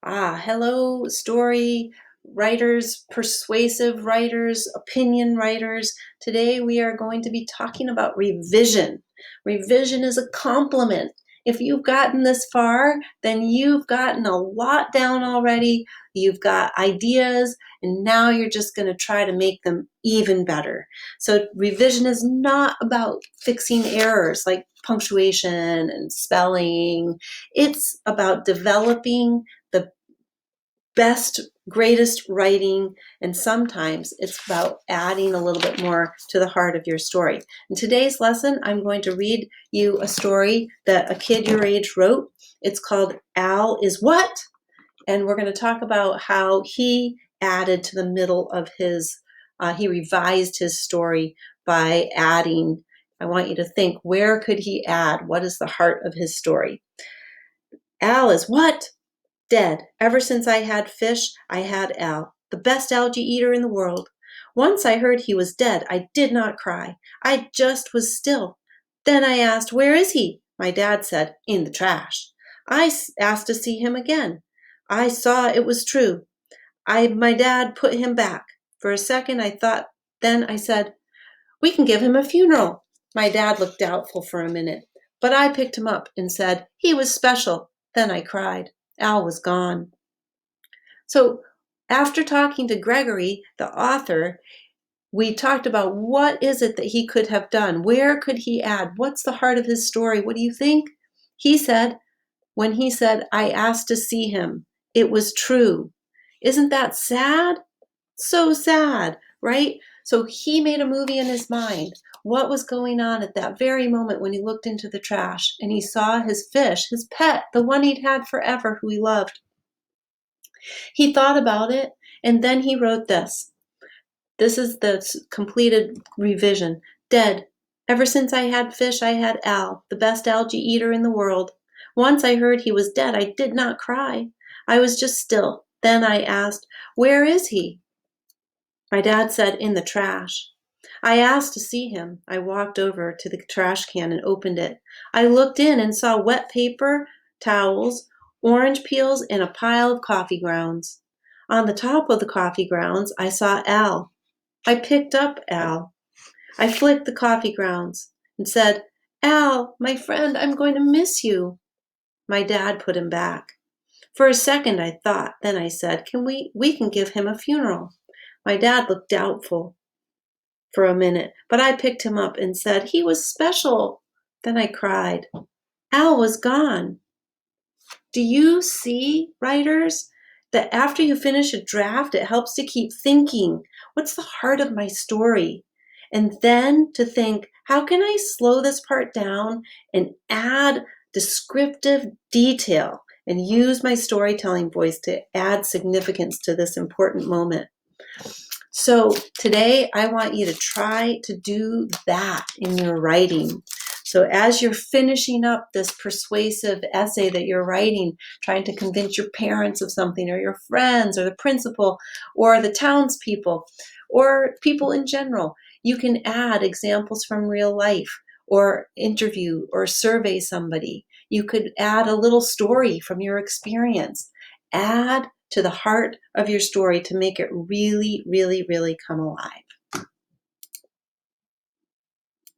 Hello, story writers, persuasive writers, opinion writers. Today we are going to be talking about revision. Revision is a compliment. If you've gotten this far, then you've gotten a lot down already. You've got ideas, and now you're just going to try to make them even better. So, revision is not about fixing errors like punctuation and spelling. It's about developing the best, greatest writing, and sometimes it's about adding a little bit more to the heart of your story. In today's lesson, I'm going to read you a story that a kid your age wrote. It's called Al is What? And we're going to talk about how he added to the middle of he revised his story by adding. I want you to think, where could he add? What is the heart of his story? Al is what? Dead. Ever since I had fish, I had Al, the best algae eater in the world. Once I heard he was dead, I did not cry. I just was still. Then I asked, "Where is he?" My dad said, "In the trash." Asked to see him again. I saw it was true. My dad put him back. For a second I thought, then I said, "We can give him a funeral." My dad looked doubtful for a minute, but I picked him up and said, "He was special." Then I cried. Al was gone. So after talking to Gregory, the author, we talked about what is it that he could have done? Where could he add? What's the heart of his story? What do you think? He said, when he said, "I asked to see him," it was true. Isn't that sad? So sad, right? So he made a movie in his mind. What was going on at that very moment when he looked into the trash and he saw his fish, his pet, the one he'd had forever, who he loved? He thought about it, and then he wrote this. This is the completed revision. Dead. Ever since I had fish, I had Al, the best algae eater in the world. Once I heard he was dead, I did not cry. I was just still. Then I asked, "Where is he?" My dad said, "In the trash." I asked to see him. I walked over to the trash can and opened it. I looked in and saw wet paper, towels, orange peels, and a pile of coffee grounds. On the top of the coffee grounds, I saw Al. I picked up Al. I flicked the coffee grounds and said, "Al, my friend, I'm going to miss you." My dad put him back. For a second I thought, then I said, we can give him a funeral." My dad looked doubtful for a minute, but I picked him up and said, "He was special." Then I cried. Al was gone. Do you see, writers, that after you finish a draft, it helps to keep thinking, what's the heart of my story? And then to think, how can I slow this part down and add descriptive detail and use my storytelling voice to add significance to this important moment? So today I want you to try to do that in your writing. So as you're finishing up this persuasive essay that you're writing, trying to convince your parents of something, or your friends, or the principal, or the townspeople, or people in general, you can add examples from real life, or interview or survey somebody. You could add a little story from your experience. Add to the heart of your story to make it really, really, really come alive.